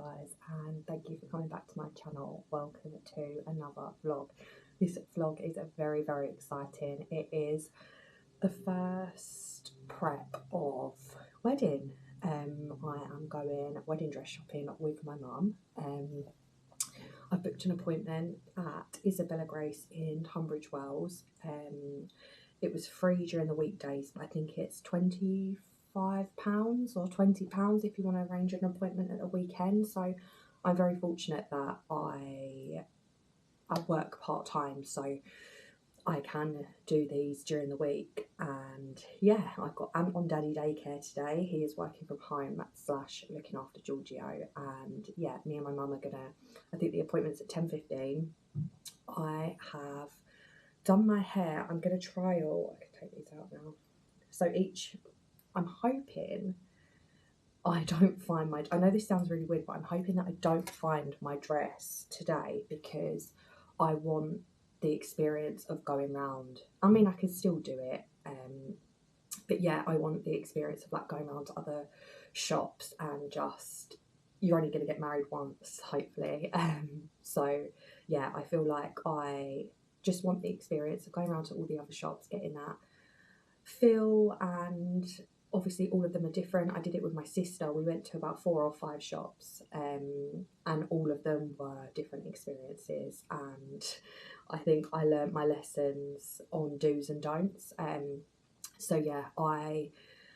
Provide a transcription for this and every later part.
guys, and thank you for coming back to my channel. Welcome to another vlog. This vlog is very exciting. It is the first prep of wedding. I am going wedding dress shopping with my mum. I've booked an appointment at Isabella Grace in Tunbridge Wells. It was free during the weekdays, but I think it's £25 or £20 if you want to arrange an appointment at the weekend. So I'm very fortunate that I work part-time, so I can do these during the week. And yeah, I've got Ant on daddy daycare today. He is working from home / looking after Giorgio, and yeah, me and my mum are gonna, I think the appointment's at 10:15. I have done my hair. I'm gonna trial, I can take these out now. So I'm hoping I don't find my, I know this sounds really weird, but I'm hoping that I don't find my dress today, because I want the experience of going round. I mean, I can still do it, but yeah, I want the experience of like going around to other shops and just, you're only going to get married once, hopefully. So yeah, I feel like I just want the experience of going around to all the other shops, getting that feel. And obviously all of them are different. I did it with my sister. We went to about 4 or 5 shops, and all of them were different experiences, and I think I learned my lessons on do's and don'ts. So yeah, I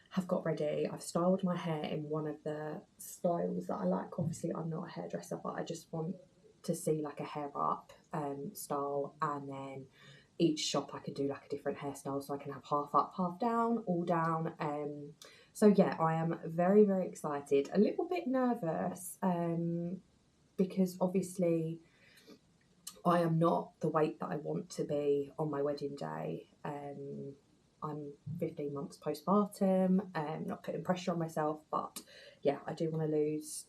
have got ready. I've styled my hair in one of the styles that I like. Obviously I'm not a hairdresser, but I just want to see like a hair up style, and then each shop I could do like a different hairstyle, so I can have half up, half down, all down. So yeah, I am very excited, a little bit nervous, because obviously I am not the weight that I want to be on my wedding day. I'm 15 months postpartum, not putting pressure on myself, but yeah, I do want to lose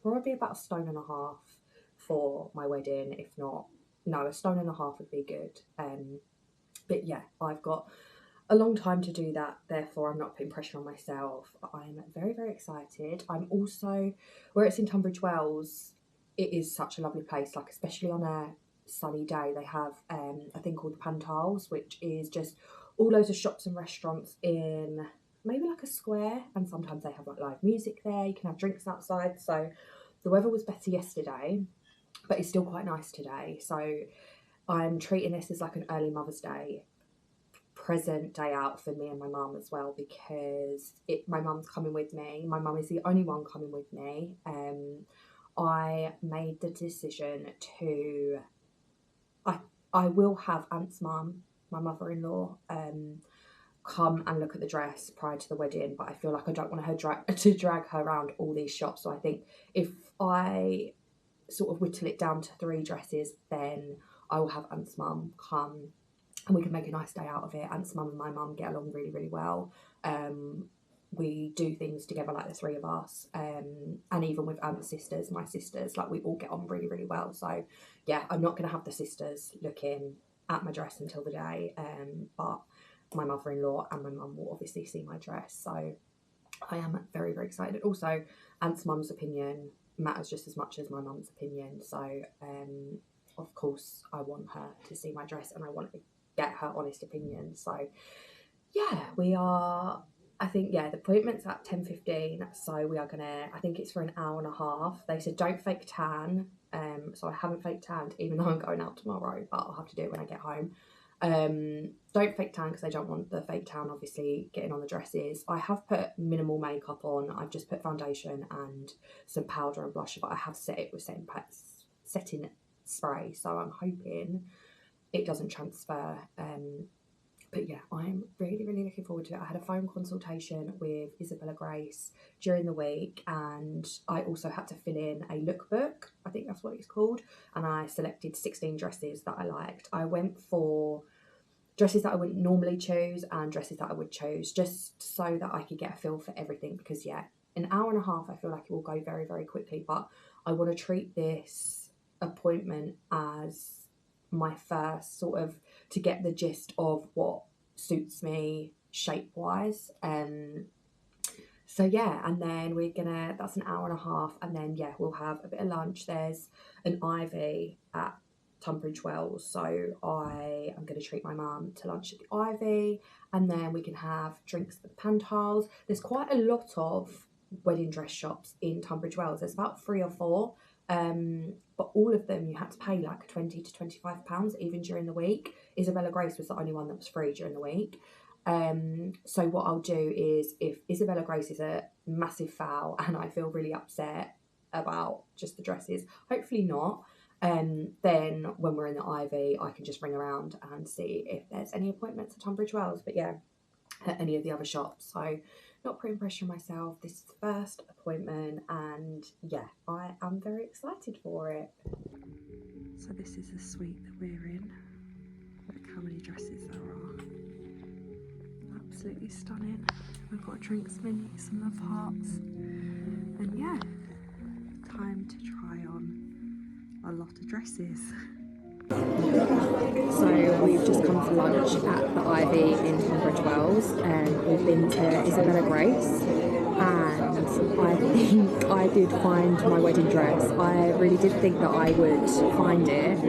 probably about 1.5 stone for my wedding. If not, no, 1.5 stone would be good. But yeah, I've got a long time to do that, therefore I'm not putting pressure on myself. I'm very excited. I'm also, where it's in Tunbridge Wells, it is such a lovely place, like especially on a sunny day. They have a thing called Pantiles, which is just all loads of shops and restaurants in maybe like a square, and sometimes they have like live music there. You can have drinks outside. So the weather was better yesterday, but it's still quite nice today. So I'm treating this as like an early Mother's Day present day out for me and my mum as well, because my mum's coming with me. My mum is the only one coming with me. I made the decision to, I will have Ant's mum, my mother-in-law, come and look at the dress prior to the wedding, but I feel like I don't want her to drag her around all these shops. So I think if I sort of whittle it down to 3 dresses, then I will have Ant's mum come and we can make a nice day out of it. Ant's mum and my mum get along really well. We do things together, like the 3 of us, and even with Ant's sisters, my sisters, like we all get on really well. So yeah, I'm not going to have the sisters looking at my dress until the day, but my mother-in-law and my mum will obviously see my dress. So I am very excited. Also, Ant's mum's opinion matters just as much as my mum's opinion. So of course I want her to see my dress, and I want to get her honest opinion. So yeah, we are, I think, yeah, the appointment's at 10:15, so we are gonna, I think it's for 1.5 hours. They said don't fake tan, so I haven't fake tanned, even though I'm going out tomorrow, but I'll have to do it when I get home. Don't fake tan, because I don't want the fake tan obviously getting on the dresses. I have put minimal makeup on. I've just put foundation and some powder and blusher, but I have set it with setting spray, so I'm hoping it doesn't transfer. But yeah, I'm really looking forward to it. I had a phone consultation with Isabella Grace during the week, and I also had to fill in a lookbook, I think that's what it's called, and I selected 16 dresses that I liked. I went for dresses that I wouldn't normally choose and dresses that I would choose, just so that I could get a feel for everything, because yeah, 1.5 hours I feel like it will go very quickly, but I want to treat this appointment as my first sort of, to get the gist of what suits me shape wise. So yeah, and then that's an hour and a half, and then yeah, we'll have a bit of lunch. There's an Ivy at Tunbridge Wells, so I am going to treat my mum to lunch at the Ivy, and then we can have drinks at the Pantiles. There's quite a lot of wedding dress shops in Tunbridge Wells. There's about 3 or 4, but all of them you had to pay like £20 to £25 even during the week. Isabella Grace was the only one that was free during the week. So what I'll do is, if Isabella Grace is a massive foul and I feel really upset about just the dresses, hopefully not, then when we're in the Ivy, I can just ring around and see if there's any appointments at Tunbridge Wells. But yeah, at any of the other shops. So not putting pressure on myself. This is the first appointment, and yeah, I am very excited for it. So this is the suite that we're in. Look how many dresses there are. Absolutely stunning. We've got drinks menu, some love hearts, and yeah, time to try on a lot of dresses. So we've just come for lunch at the Ivy in Tunbridge Wells, and we've been to Isabella Grace, and I think I did find my wedding dress. I really did think that I would find it,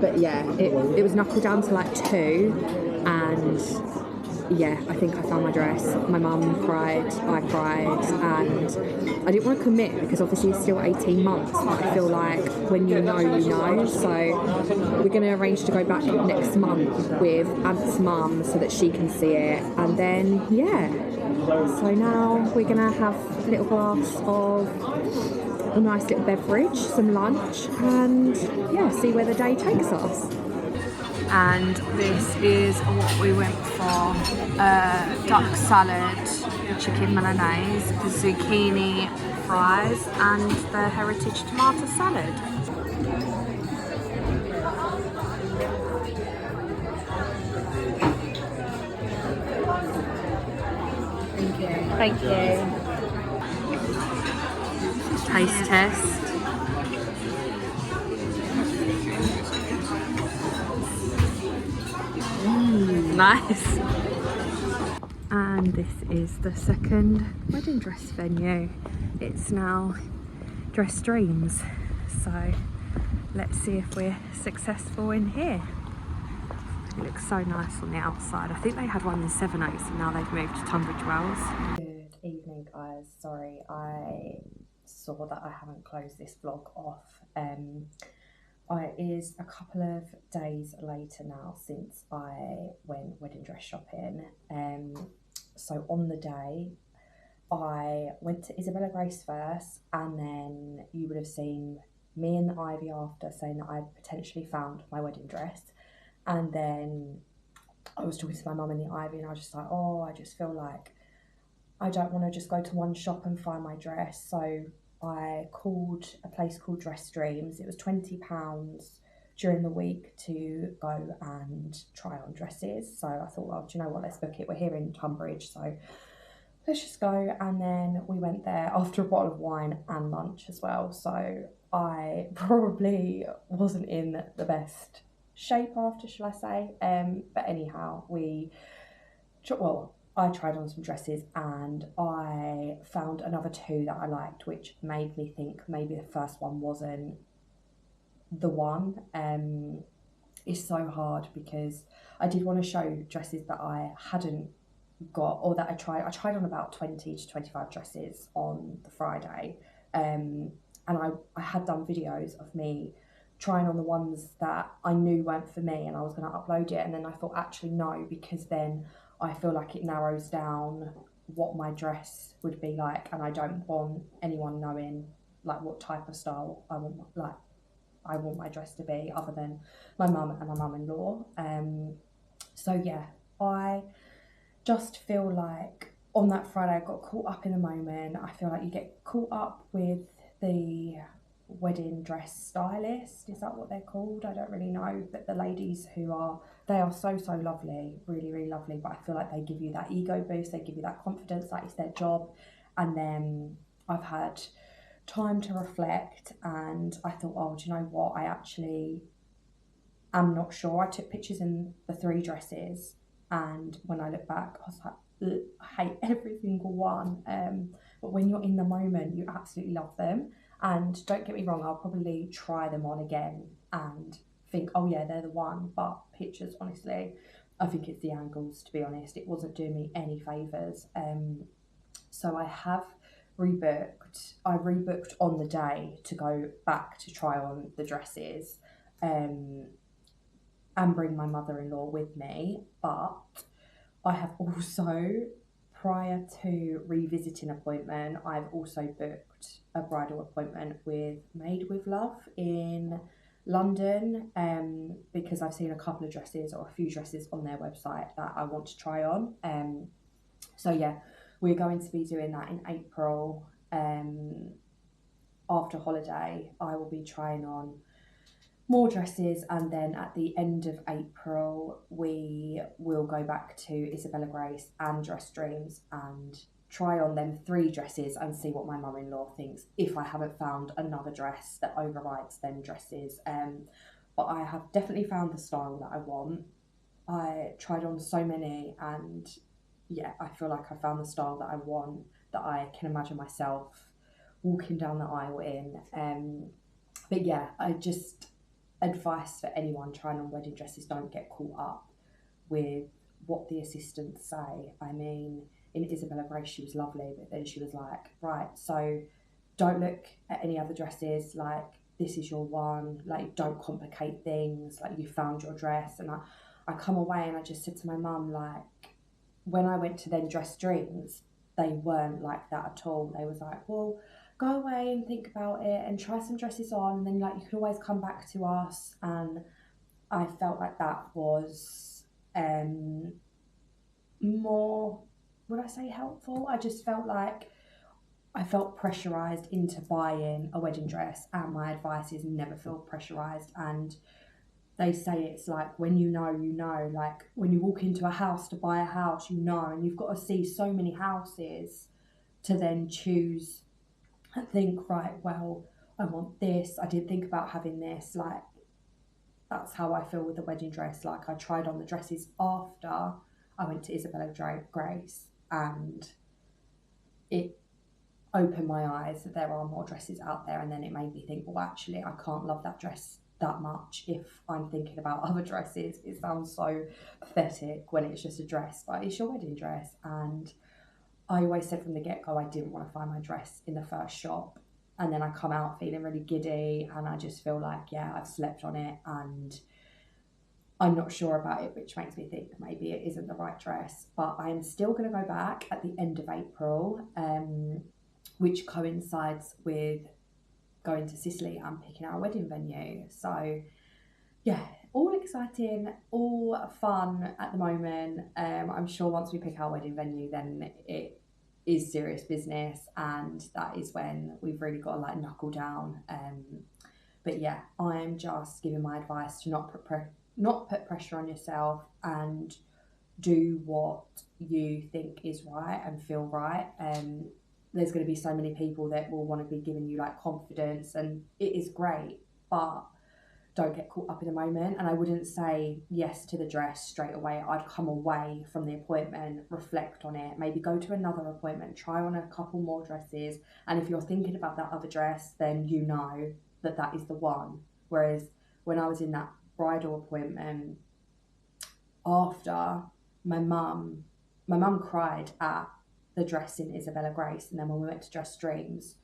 but yeah, it was knuckled down to like 2, and yeah, I think I found my dress. My mum cried, I cried, and I didn't want to commit because obviously it's still 18 months, but I feel like when you know, you know. So we're going to arrange to go back next month with Ant's mum so that she can see it, and then yeah, so now we're going to have a little glass of a nice little beverage, some lunch, and yeah, see where the day takes us. And this is what we went for: duck salad, chicken Milanese, zucchini fries, and the heritage tomato salad. Thank you. Taste test. Nice. And this is the second wedding dress venue. It's now Dress Dreams. So let's see if we're successful in here. It looks so nice on the outside. I think they had one in Sevenoaks and now they've moved to Tunbridge Wells. Good evening, guys. Sorry, I saw that I haven't closed this vlog off. It is a couple of days later now since I went wedding dress shopping. So on the day, I went to Isabella Grace first, and then you would have seen me in the Ivy after, saying that I'd potentially found my wedding dress. And then I was talking to my mum in the Ivy, and I was just like, oh, I just feel like I don't want to just go to one shop and find my dress. So I called a place called Dress Dreams. It was £20 during the week to go and try on dresses. So I thought, well, do you know what, let's book it. We're here in Tunbridge, so let's just go. And then we went there after a bottle of wine and lunch as well. So I probably wasn't in the best shape after, shall I say. But anyhow, I tried on some dresses and I found another 2 that I liked, which made me think maybe the first one wasn't the one. It's so hard because I did want to show dresses that I hadn't got, or that I tried on about 20 to 25 dresses on the Friday, and I had done videos of me trying on the ones that I knew weren't for me, and I was going to upload it. And then I thought, actually no, because then I feel like it narrows down what my dress would be like, and I don't want anyone knowing like what type of style I want my dress to be, other than my mum and my mum-in-law. So yeah, I just feel like on that Friday I got caught up in the moment. I feel like you get caught up with the wedding dress stylist, is that what they're called? I don't really know, but the ladies they are so lovely, really, really lovely, but I feel like they give you that ego boost, they give you that confidence, like it's their job. And then I've had time to reflect, and I thought, oh, do you know what, I actually am not sure. I took pictures in the 3 dresses, and when I look back, I was like, hate every single one. But when you're in the moment, you absolutely love them. And don't get me wrong, I'll probably try them on again and think, oh yeah, they're the one. But pictures, honestly, I think it's the angles, to be honest. It wasn't doing me any favours. So I have rebooked. I rebooked on the day to go back to try on the dresses, and bring my mother-in-law with me. But I have also, prior to revisiting appointment, I've also booked a bridal appointment with Made with Love in London, because I've seen a couple of dresses or a few dresses on their website that I want to try on. So yeah, we're going to be doing that in April. After holiday, I will be trying on more dresses, and then at the end of April we will go back to Isabella Grace and Dress Dreams and try on them 3 dresses and see what my mum-in-law thinks, if I haven't found another dress that overrides them dresses. But I have definitely found the style that I want. I tried on so many, and yeah, I feel like I found the style that I want, that I can imagine myself walking down the aisle in. But yeah, I just, advice for anyone trying on wedding dresses, don't get caught up with what the assistants say. I mean, in Isabella Grace, she was lovely, but then she was like, right, so don't look at any other dresses, like this is your one, like don't complicate things, like you found your dress. And I come away and I just said to my mum, like, when I went to then Dress Dreams, they weren't like that at all. They was like, well, go away and think about it and try some dresses on, and then like you can always come back to us. And I felt like that was more, would I say helpful? I just felt like I felt pressurized into buying a wedding dress, and my advice is never feel pressurized. And they say it's like, when you know, like when you walk into a house to buy a house, you know, and you've got to see so many houses to then choose and think, right, well, I want this, I didn't think about having this. Like, that's how I feel with the wedding dress. Like, I tried on the dresses after I went to Isabella Grace, and it opened my eyes that there are more dresses out there. And then it made me think, well, actually, I can't love that dress that much if I'm thinking about other dresses. It sounds so pathetic when it's just a dress, but it's your wedding dress. And I always said from the get-go, I didn't want to find my dress in the first shop, and then I come out feeling really giddy, and I just feel like, yeah, I've slept on it and I'm not sure about it, which makes me think maybe it isn't the right dress. But I am still going to go back at the end of April, which coincides with going to Sicily and picking our wedding venue. So yeah, all exciting, all fun at the moment. I'm sure once we pick our wedding venue, then it is serious business, and that is when we've really got to like knuckle down. But yeah, I'm just giving my advice to not put pressure on yourself, and do what you think is right and feel right. There's going to be so many people that will want to be giving you like confidence, and it is great, but don't get caught up in the moment. And I wouldn't say yes to the dress straight away. I'd come away from the appointment, reflect on it, maybe go to another appointment, try on a couple more dresses, and if you're thinking about that other dress, then you know that that is the one. Whereas when I was in that bridal appointment, after, my mum cried at the dress in Isabella Grace, and then when we went to Dress Dreams,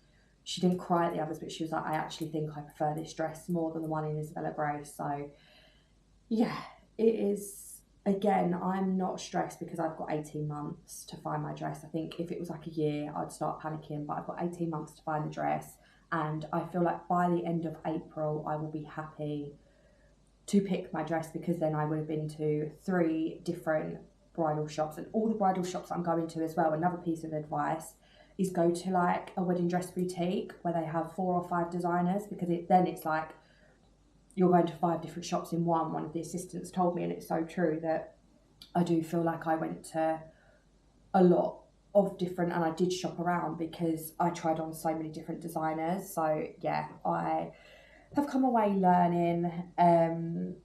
she didn't cry at the others, but she was like, I actually think I prefer this dress more than the one in Isabella Grace. So yeah, it is, again, I'm not stressed because I've got 18 months to find my dress. I think if it was like a year, I'd start panicking, but I've got 18 months to find the dress, and I feel like by the end of April I will be happy to pick my dress, because then I would have been to 3 different bridal shops, and all the bridal shops I'm going to as well. Another piece of advice is go to like a wedding dress boutique where they have 4 or 5 designers, because then it's like you're going to 5 different shops in one. One of the assistants told me, and it's so true, that I do feel like I went to a lot of different, and I did shop around because I tried on so many different designers. So yeah, I have come away learning, and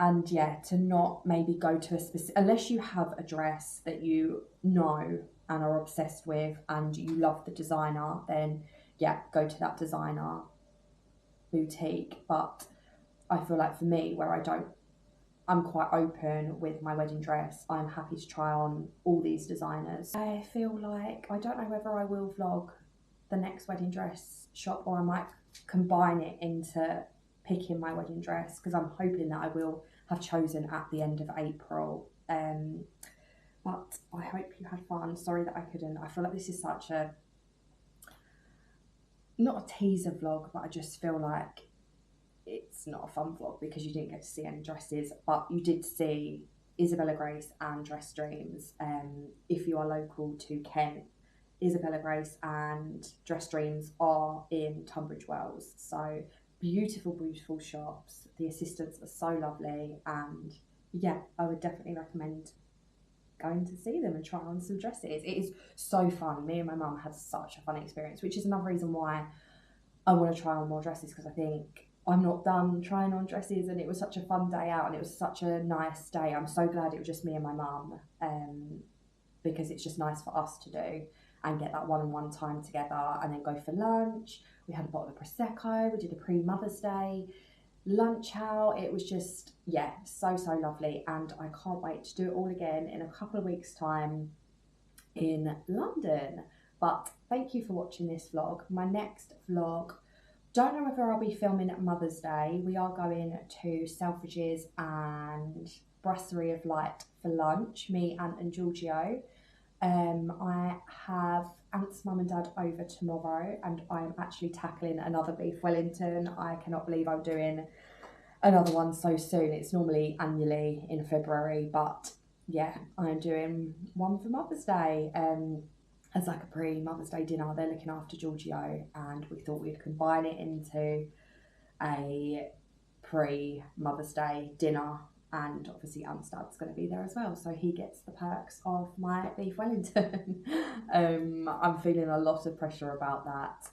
And yeah, to not maybe go to a specific, unless you have a dress that you know and are obsessed with and you love the designer, then yeah, go to that designer boutique. But I feel like for me, where I'm quite open with my wedding dress, I'm happy to try on all these designers. I feel like, I don't know whether I will vlog the next wedding dress shop, or I might combine it into picking my wedding dress, because I'm hoping that I will have chosen at the end of April. But I hope you had fun. Sorry that I couldn't. I feel like this is such a, not a teaser vlog, but I just feel like it's not a fun vlog because you didn't get to see any dresses, but you did see Isabella Grace and Dress Dreams. If you are local to Kent, Isabella Grace and Dress Dreams are in Tunbridge Wells. So beautiful, beautiful shops. The assistants are so lovely, and yeah, I would definitely recommend going to see them and try on some dresses. It is so fun. Me and my mum had such a fun experience, which is another reason why I want to try on more dresses, because I think I'm not done trying on dresses, and it was such a fun day out and it was such a nice day. I'm so glad it was just me and my mum, because it's just nice for us to do and get that one-on-one time together, and then go for lunch. We had a bottle of Prosecco, we did a pre-Mother's Day lunch out. It was just, yeah, so lovely, and I can't wait to do it all again in a couple of weeks' time in London. But thank you for watching this vlog. My next vlog, don't know whether I'll be filming at Mother's Day. We are going to Selfridges and Brasserie of Light for lunch, me, Ant and Giorgio. I have Ant's mum and dad over tomorrow, and I'm actually tackling another beef Wellington. I cannot believe I'm doing another one so soon. It's normally annually in February, but yeah, I'm doing one for Mother's Day. As like a pre-Mother's Day dinner. They're looking after Giorgio, and we thought we'd combine it into a pre-Mother's Day dinner, and obviously Ant's dad's going to be there as well, so he gets the perks of my beef Wellington. I'm feeling a lot of pressure about that.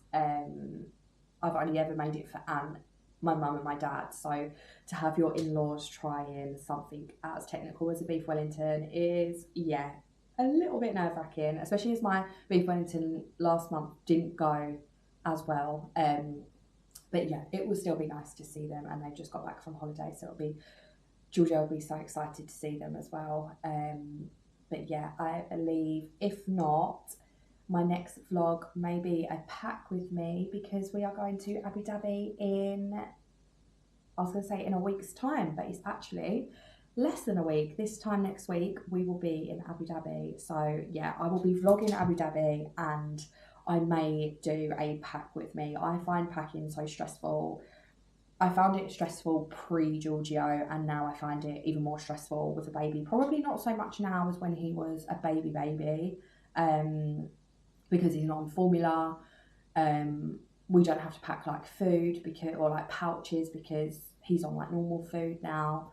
I've only ever made it for Ant, my mum and my dad, so to have your in-laws trying something as technical as a beef Wellington is, yeah, a little bit nerve-wracking, especially as my beef Wellington last month didn't go as well. But yeah, it will still be nice to see them, and they've just got back from holiday, so Giorgio will be so excited to see them as well. But yeah, I believe, if not, my next vlog may be a pack with me, because we are going to Abu Dhabi in, I was going to say in a week's time, but it's actually less than a week. This time next week we will be in Abu Dhabi, so yeah, I will be vlogging Abu Dhabi, and I may do a pack with me. I find packing so stressful. I found it stressful pre-Giorgio, and now I find it even more stressful with a baby. Probably not so much now as when he was a baby, because he's not on formula. We don't have to pack like food or like pouches, because he's on like normal food now.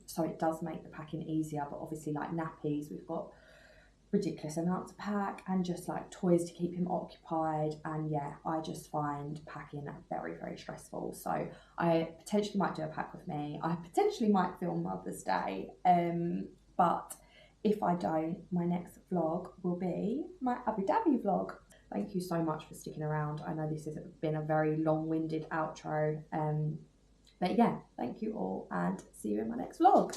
So it does make the packing easier, but obviously like nappies, we've got ridiculous amounts to pack, and just like toys to keep him occupied. And yeah, I just find packing very, very stressful. So I potentially might do a pack with me. I potentially might film Mother's Day, but if I don't, my next vlog will be my Abu Dhabi vlog. Thank you so much for sticking around. I know this has been a very long-winded outro, but yeah, thank you all, and see you in my next vlog.